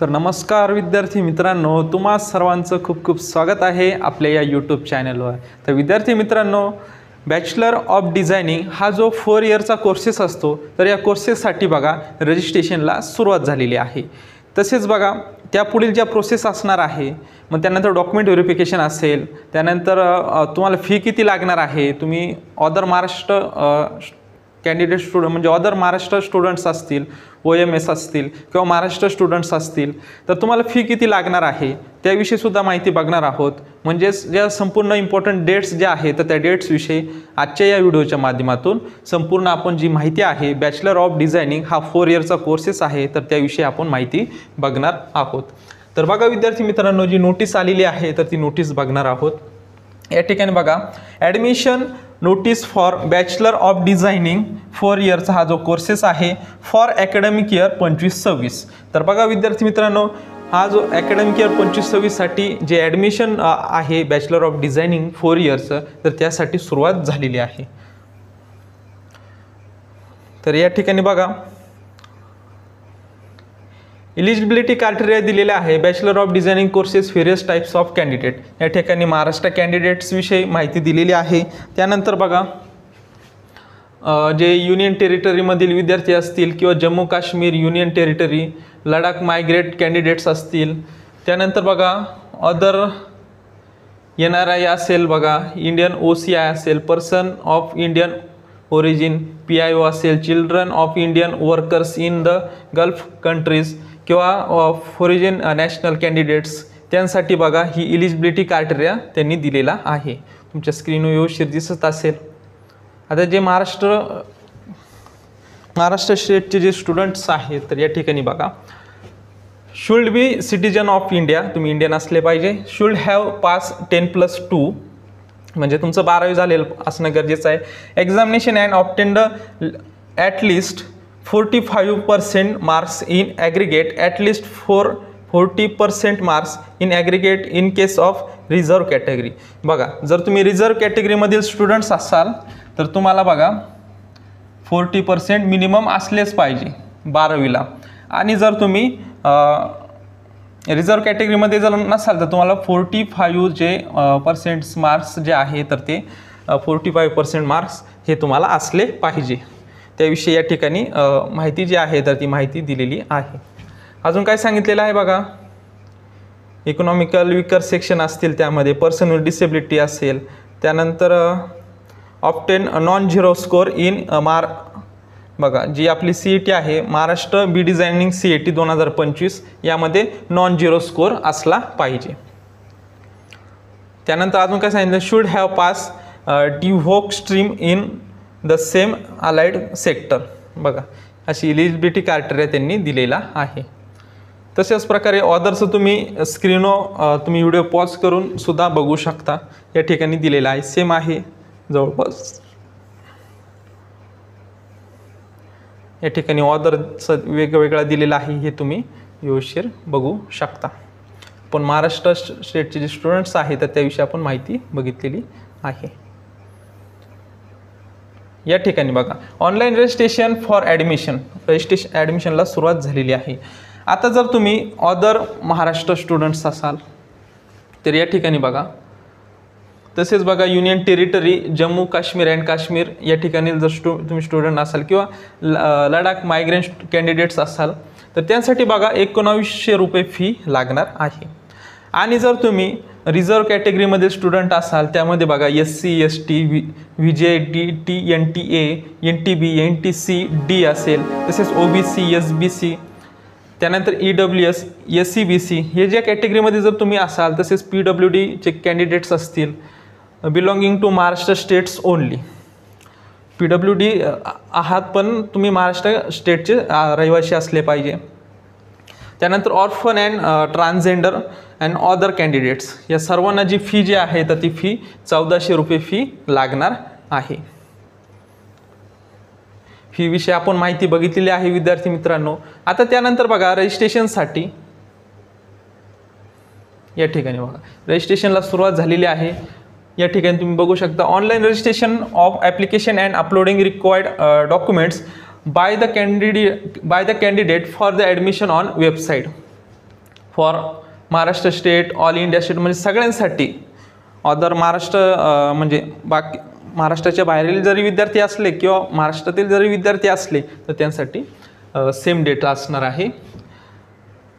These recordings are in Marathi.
तर नमस्कार विद्यार्थी मित्रांनो, तुम्हा सर्वांचं खूप खूप स्वागत आहे आपल्या या यूट्यूब चॅनलवर। तर विद्यार्थी मित्रांनो, बॅचलर ऑफ डिझायनिंग हा जो 4 इयरचा कोर्सेस असतो, तर या कोर्सेससाठी बघा रजिस्ट्रेशनला सुरुवात झालेली आहे। तसेच बघा त्यापुढील ज्या प्रोसेस असणार आहे, मग त्यानंतर डॉक्युमेंट व्हेरिफिकेशन असेल, त्यानंतर तुम्हाला फी किती लागणार आहे, तुम्ही अदर महाराष्ट्र कॅन्डिडेट स्टुडंट म्हणजे अदर महाराष्ट्र स्टुडंट्स असतील, OMS असतील किंवा महाराष्ट्र स्टुडंट्स असतील, तर तुम्हाला फी किती लागणार आहे त्याविषयी सुद्धा माहिती बघणार आहोत। म्हणजेच ज्या संपूर्ण इम्पॉर्टंट डेट्स ज्या आहेत तर त्या डेट्सविषयी आजच्या या व्हिडिओच्या माध्यमातून संपूर्ण आपण जी माहिती आहे, बॅचलर ऑफ डिझायनिंग हा 4 इयरचा कोर्सेस आहे, तर त्याविषयी आपण माहिती बघणार आहोत। तर बघा विद्यार्थी मित्रांनो, जी नोटीस आलेली आहे तर ती नोटीस बघणार आहोत। या ठिकाणी बघा admission notice for bachelor of designing 4 इयरचा हा जो कोर्सेस आहे फॉर ॲकॅडमिक इयर 25-26। तर बघा विद्यार्थी मित्रांनो, हा जो ॲकॅडमिक इयर 25-26 साठी जे ॲडमिशन आहे बॅचलर ऑफ डिझायनिंग 4 इयरचं, तर त्यासाठी सुरुवात झालेली आहे। तर या ठिकाणी बघा एलिजिबिलिटी क्रायटेरिया दिलेला आहे, bachelor of designing courses various types of candidate. या ठिकाणी महाराष्ट्र कॅन्डिडेट्स विषयी माहिती दिलेली आहे। त्यानंतर बघा जे युनियन टेरिटरीमधील विद्यार्थी असतील किंवा Jammu Kashmir union territory, Ladakh migrate candidates असतील, त्यानंतर बघा अदर NRI असेल, बघा इंडियन OCI असेल, person of Indian origin PIO असेल, children of Indian workers in the gulf countries किंवा फॉरेन नॅशनल कॅन्डिडेट्स, त्यांसाठी बघा ही एलिजिबिलिटी क्रायटेरिया त्यांनी दिलेला आहे। तुमच्या स्क्रीनवर व्यवस्थित दिसत असेल। आता जे महाराष्ट्र स्टेटचे जे स्टुडंट्स आहेत, तर या ठिकाणी बघा should be citizen of India, तुम्ही इंडियन असले पाहिजे, शुड हॅव पास 10+2 म्हणजे तुमचं 12वी झालेलं असणं गरजेचं आहे। Examination and obtained at least 45% marks in aggregate, at least 40% marks in aggregate in case of reserve category. बघा जर तुम्ही रिझर्व कॅटेगरीमधील स्टुडंट्स असाल तर तुम्हाला बघा 40% मिनिमम असलेच पाहिजे 12वीला, आणि जर तुम्ही रिझर्व कॅटेगरीमध्ये जर नसाल तर तुम्हाला 45 जे पर्सेंट मार्क्स जे आहे तर ते 45% मार्क्स हे तुम्हाला असले पाहिजे। त्याविषयी या ठिकाणी माहिती जी आहे तर ती माहिती दिलेली आहे। अजून काय सांगितलेलं आहे बघा, इकॉनॉमिकल विकर सेक्शन असतील, त्यामध्ये पर्सन विथ डिसेबिलिटी असेल, त्यानंतर obtain non zero score in बघा जी आपली CET आहे महाराष्ट्र बी डिझायनिंग CET 2025, यामध्ये नॉन झिरो स्कोर असला पाहिजे। त्यानंतर अजून काय सांगितलं, should have pass D Voc stream in the same allied sector. बघा अशी एलिजिबिलिटी क्रायटेरिया त्यांनी दिलेला आहे। तशाच प्रकारे ऑदरचं तुम्ही स्क्रीनवर तुम्ही व्हिडिओ पॉज करून सुद्धा बघू शकता, या ठिकाणी दिलेला आहे, सेम आहे जवळपास। या ठिकाणी ऑदरचं वेगवेगळा दिलेला आहे, हे तुम्ही व्यवस्थित बघू शकता। पण महाराष्ट्र स्टेटचे जे स्टुडंट्स आहेत तर त्याविषयी आपण माहिती बघितलेली आहे। या ठिकाणी बघा ऑनलाईन रजिस्ट्रेशन फॉर ॲडमिशनला सुरुवात झालेली आहे। आता जर तुम्ही अदर महाराष्ट्र स्टुडंट्स असाल तर या ठिकाणी बघा, तसेच बघा union territory Jammu Kashmir and Kashmir या ठिकाणी जर तुम्ही स्टुडंट असाल किंवा लडाख मायग्रेंट कॅन्डिडेट्स असाल तर त्यांसाठी बघा 1900 रुपये फी लागणार आहे। आणि जर तुम्ही रिझर्व कॅटेगरीमध्ये स्टुडंट असाल, त्यामध्ये बघा SC ST VJDT NTA NTB NTC D असेल, तसेच OBC SBC, त्यानंतर EWS SCBC हे ज्या कॅटेगरीमध्ये जर तुम्ही असाल, तसेच PWD चे कॅन्डिडेट्स असतील, belonging to Maharashtra states only, PWD आहात पण तुम्ही महाराष्ट्र स्टेटचे रहिवासी असले पाहिजे। त्यानंतर orphan and transgender and other candidates, या सर्वांना जी फी जी आहे तर ती फी 1400 रुपये फी लागणार आहे। फी विषयी आपण माहिती बघितलेली आहे विद्यार्थी मित्रांनो। आता त्यानंतर बघा रजिस्ट्रेशनसाठी या ठिकाणी बघा रजिस्ट्रेशनला सुरुवात झालेली आहे। या ठिकाणी तुम्ही बघू शकता, online registration of application and uploading required documents by the candidate for the admission on website। For Maharashtra state, all India state म्हणजे सगळ्यांसाठी. अदर महाराष्ट्र म्हणजे बाकी महाराष्ट्राच्या बाहेरील जरी विद्यार्थी असले किंवा महाराष्ट्रातील जरी विद्यार्थी असले तर त्यांसाठी सेम डेट असणार आहे.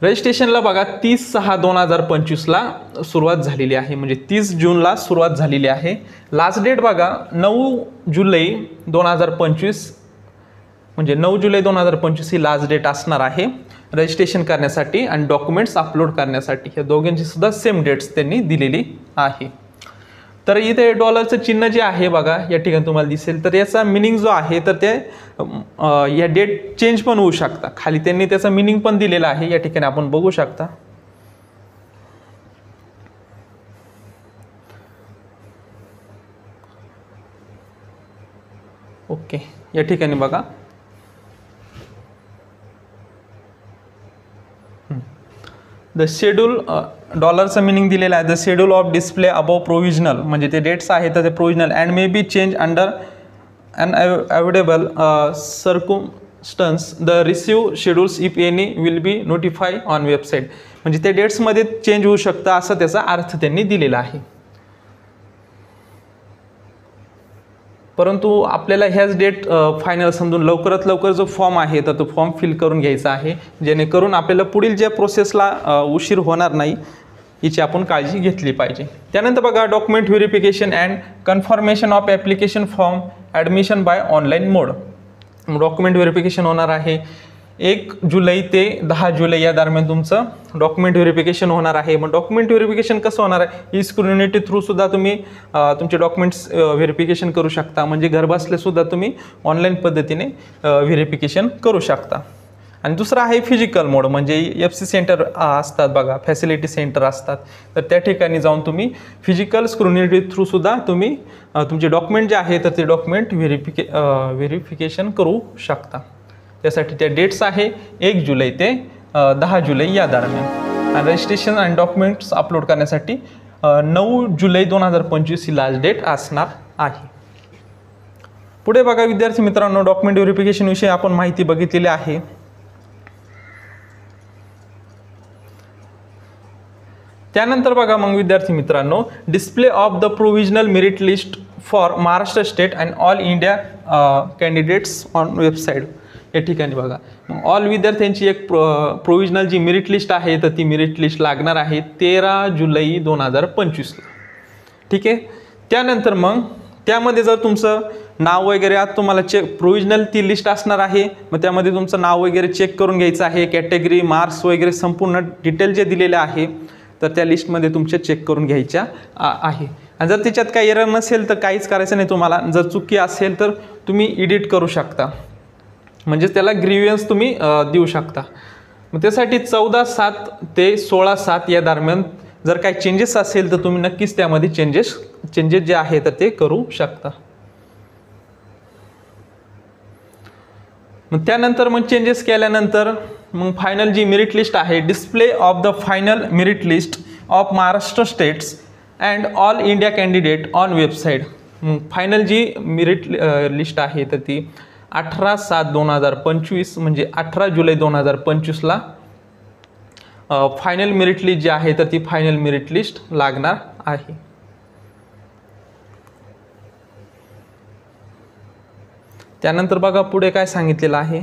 रजिस्ट्रेशनला बघा 30/6/2025ला सुरुवात झालेली आहे, म्हणजे 30 जूनला सुरुवात झालेली आहे. लास्ट डेट बघा 9 जुलै 2025, म्हणजे 9 जुलै 2025 ही लास्ट डेट असणार आहे रजिस्ट्रेशन करण्यासाठी आणि डॉक्युमेंट्स अपलोड करण्यासाठी. या दोघांची सुद्धा सेम डेट्स त्यांनी दिलेली आहे. तर इथे डॉलरचं चिन्ह जे आहे बघा या ठिकाणी तुम्हाला दिसेल, तर याचा मिनिंग जो आहे तर ते या डेट चेंज पण होऊ शकता. खाली त्यांनी त्याचा मिनिंग पण दिलेला आहे, या ठिकाणी आपण बघू शकता. ओके, या ठिकाणी बघा द शेड्यूल, डॉलरचं मिनिंग दिलेलं आहे. The schedule of display above provisional, म्हणजे ते डेट्स आहेत तर ते provisional and may be change under unavoidable circumstances the receive schedules if any will be notify on website. म्हणजे ते डेट्समध्ये चेंज होऊ शकतं असं त्याचा अर्थ त्यांनी दिलेला आहे. परंतु आपल्याला ह्याच डेट फायनल समजून लवकरात लवकर जो फॉर्म आहे तर तो फॉर्म फिल करून घ्यायचा आहे, जेणेकरून आपल्याला पुढील ज्या प्रोसेसला उशीर होणार नाही याची आपण काळजी घेतली पाहिजे. त्यानंतर बघा document verification and confirmation of application form admission by online mode. Document verification होणार आहे 1 जुलै ते 10 जुलै या दरम्यान तुमचं डॉक्युमेंट व्हेरिफिकेशन होणार आहे. मग डॉक्युमेंट व्हेरिफिकेशन कसं होणार आहे, ई स्क्रुनिटी थ्रू सुद्धा तुम्ही तुमचे डॉक्युमेंट्स व्हेरिफिकेशन करू शकता, म्हणजे घरबसल्या सुद्धा तुम्ही ऑनलाईन पद्धतीने व्हेरिफिकेशन करू शकता. आणि दुसरं आहे फिजिकल मोड, म्हणजे FC सेंटर असतात बघा, फॅसिलिटी सेंटर असतात, तर त्या ठिकाणी जाऊन तुम्ही फिजिकल स्क्रुनिटी थ्रू सुद्धा तुम्ही तुमचे डॉक्युमेंट जे आहे तर ते डॉक्युमेंट व्हेरिफिकेशन करू शकता. त्यासाठी त्या डेट्स आहे 1 जुलै ते 10 जुलै या दरम्यान. आणि रजिस्ट्रेशन आणि डॉक्युमेंट्स अपलोड करण्यासाठी 9 जुलै 2025 ही लास्ट डेट असणार आहे. पुढे बघा विद्यार्थी मित्रांनो, डॉक्युमेंट व्हेरिफिकेशन विषयी आपण माहिती बघितलेली आहे. त्यानंतर बघा मग विद्यार्थी मित्रांनो, display of the provisional merit list for Maharashtra state and all India candidates on website. या ठिकाणी बघा ऑल विद्यार्थ्यांची एक प्रोव्हिजनल जी मेरिट लिस्ट आहे तर ती मेरिट लिस्ट लागणार आहे 13 जुलै 2025ला. ठीक आहे. त्यानंतर मग त्यामध्ये जर तुमचं नाव वगैरे आज तुम्हाला प्रोव्हिजनल ती लिस्ट असणार आहे, मग त्यामध्ये तुमचं नाव वगैरे चेक करून घ्यायचं आहे, कॅटेगरी मार्क्स वगैरे संपूर्ण डिटेल जे दिलेले आहे तर त्या लिस्टमध्ये तुमच्या चेक करून घ्यायच्या आहे. आणि जर त्याच्यात काही एरर नसेल तर काहीच करायचं नाही तुम्हाला. जर चुकी असेल तर तुम्ही एडिट करू शकता, म्हणजे त्याला ग्रीव्हन्स तुम्ही देऊ शकता. मग त्यासाठी 14/7 ते 16/7 या दरम्यान जर काही चेंजेस असेल तर तुम्ही नक्कीच त्यामध्ये चेंजेस जे आहे तर ते करू शकता. मग त्यानंतर मग चेंजेस केल्यानंतर मग फायनल जी मेरिट लिस्ट आहे, display of the final merit list of Maharashtra states and all India candidate on website. मग फायनल जी मेरिट लिस्ट आहे तर ती 18/7/2025 म्हणजे 18 जुलै 2025ला फायनल मेरिट लिस्ट जी आहे तर ती फायनल मेरिट लिस्ट लागणार आहे. त्यानंतर बघा पुढे काय सांगितलेलं आहे,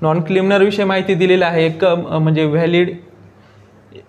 नॉन क्रिमिनल विषयी माहिती दिलेली आहे. म्हणजे व्हॅलिड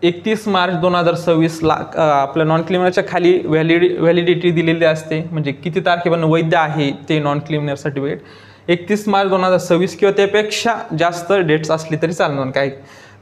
31 मार्च 2026ला आपल्या नॉन क्रिमिनलच्या खाली व्हॅलिडिटी दिलेली असते, म्हणजे किती तारखेपर्यंत वैध आहे ते नॉन क्रिमिनल सर्टिफिकेट. 31 मार्च 2026 किंवा त्यापेक्षा जास्त डेट्स असली तरी चालणार. काही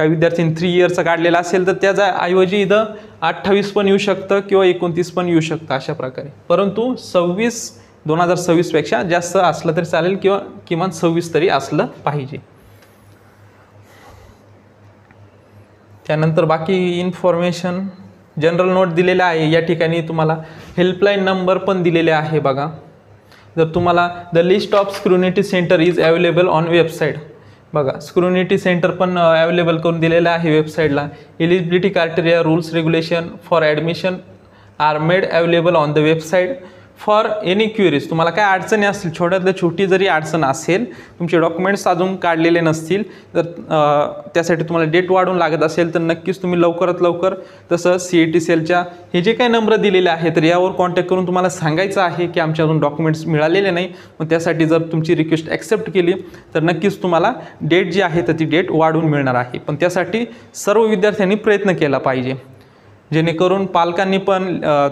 विद्यार्थ्यांनी 3 इयरचं काढलेलं असेल तर त्याचा ऐवजी इथं 28 पण येऊ शकतं किंवा 29 पण येऊ शकतं अशा प्रकारे. परंतु 26/2026 पेक्षा जास्त असलं तरी चालेल किंवा किमान 26 तरी असलं पाहिजे. त्यानंतर बाकी इन्फॉर्मेशन जनरल नोट दिलेले आहे. या ठिकाणी तुम्हाला हेल्पलाईन नंबर पण दिलेले आहे बघा. जर तुम्हाला the list of scrutiny centre is available on website. बघा स्क्रुनिटी सेंटर पण अवेलेबल करून दिलेलं आहे वेबसाईटला. Eligibility criteria rules regulation for admission are made available on the website for any queries, तुम्हाला काय अडचणी असतील, छोट्यातल्या छोटी जरी अडचण असेल, तुमचे डॉक्युमेंट्स अजून काढलेले नसतील तर त्यासाठी तुम्हाला डेट वाढवून लागत असेल तर नक्कीच तुम्ही लवकरात लवकर तसं CET सेलच्या हे जे काही नंबर दिलेले आहे तर यावर कॉन्टॅक्ट करून तुम्हाला सांगायचं आहे की आमच्या अजून डॉक्युमेंट्स मिळालेले नाही. मग त्यासाठी जर तुमची रिक्वेस्ट ॲक्सेप्ट केली तर नक्कीच तुम्हाला डेट जी आहे तर ती डेट वाढवून मिळणार आहे. पण त्यासाठी सर्व विद्यार्थ्यांनी प्रयत्न केला पाहिजे, जेणेकरून पालकांनी पण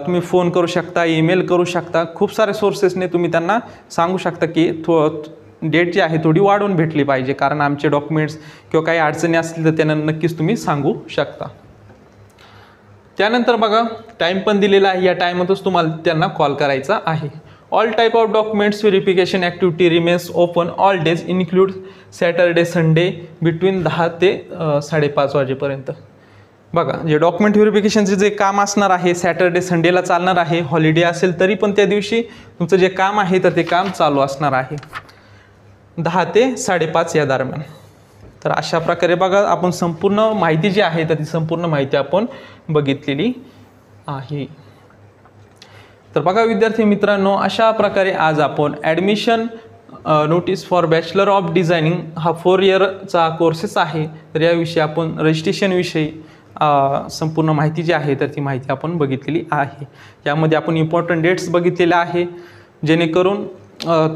तुम्ही फोन करू शकता, ईमेल करू शकता, खूप सारे सोर्सेसने तुम्ही त्यांना सांगू शकता की डेट जी आहे थोडी वाढवून भेटली पाहिजे, कारण आमचे डॉक्युमेंट्स किंवा काही अडचणी असतील तर त्यांना नक्कीच तुम्ही सांगू शकता. त्यानंतर बघा टाईम पण दिलेला आहे, या टाईमातच तुम्हाला त्यांना कॉल करायचा आहे. All type of documents verification activity remains open all days include Saturday Sunday between 10 ते 5:30 वाजेपर्यंत. बघा, जे डॉक्युमेंट व्हेरिफिकेशनचे जे काम असणार आहे सॅटर्डे संडेला चालणार आहे, हॉलिडे असेल तरी पण त्या दिवशी तुमचं जे काम आहे तर ते काम चालू असणार आहे 10 ते 5:30 या दरम्यान. तर अशा प्रकारे बघा आपण संपूर्ण माहिती जी आहे तर ती संपूर्ण माहिती आपण बघितलेली आहे. तर बघा विद्यार्थी मित्रांनो, अशा प्रकारे आज आपण admission notice for bachelor of designing हा 4 इयरचा कोर्सेस आहे तर याविषयी आपण रजिस्ट्रेशनविषयी संपूर्ण माहिती जी आहे तर ती माहिती आपण बघितलेली आहे. यामध्ये आपण इम्पॉर्टंट डेट्स बघितलेल्या आहे, जेणेकरून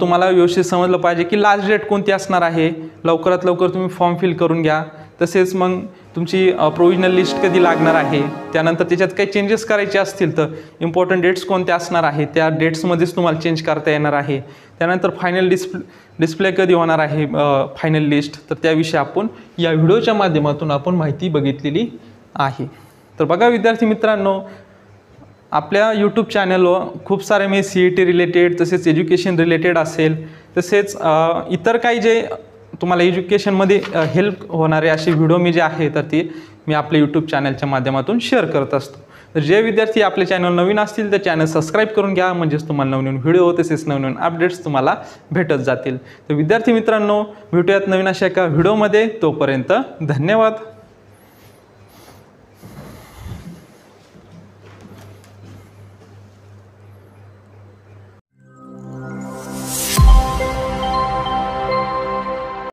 तुम्हाला व्यवस्थित समजलं पाहिजे की लास्ट डेट कोणती असणार आहे. लवकरात लवकर तुम्ही फॉर्म फिल करून घ्या. तसेच मग तुमची प्रोविजनल लिस्ट कधी लागणार आहे, त्यानंतर त्याच्यात काही चेंजेस करायचे असतील तर इम्पॉर्टंट डेट्स कोणत्या असणार आहे त्या डेट्समध्येच तुम्हाला चेंज करता येणार आहे. त्यानंतर फायनल डिस्प्ले कधी होणार आहे फायनल लिस्ट, तर त्याविषयी आपण या व्हिडिओच्या माध्यमातून आपण माहिती बघितलेली आहे. तर बघा विद्यार्थी मित्रांनो, आपल्या यूट्यूब चॅनलवर खूप सारे मी CET रिलेटेड तसेच एज्युकेशन रिलेटेड असेल तसेच इतर काही जे तुम्हाला एज्युकेशनमध्ये हेल्प होणारे असे व्हिडिओ मी जे आहे तर ती मी आपल्या यूट्यूब चॅनलच्या माध्यमातून शेअर करत असतो. तर जे विद्यार्थी आपल्या चॅनल नवीन असतील तर चॅनल सबस्क्राईब करून घ्या, म्हणजेच तुम्हाला नवनवीन व्हिडिओ तसेच नवनवीन अपडेट्स तुम्हाला भेटत जातील. तर विद्यार्थी मित्रांनो, भेटूयात नवीन अशा एका व्हिडिओमध्ये. तोपर्यंत धन्यवाद.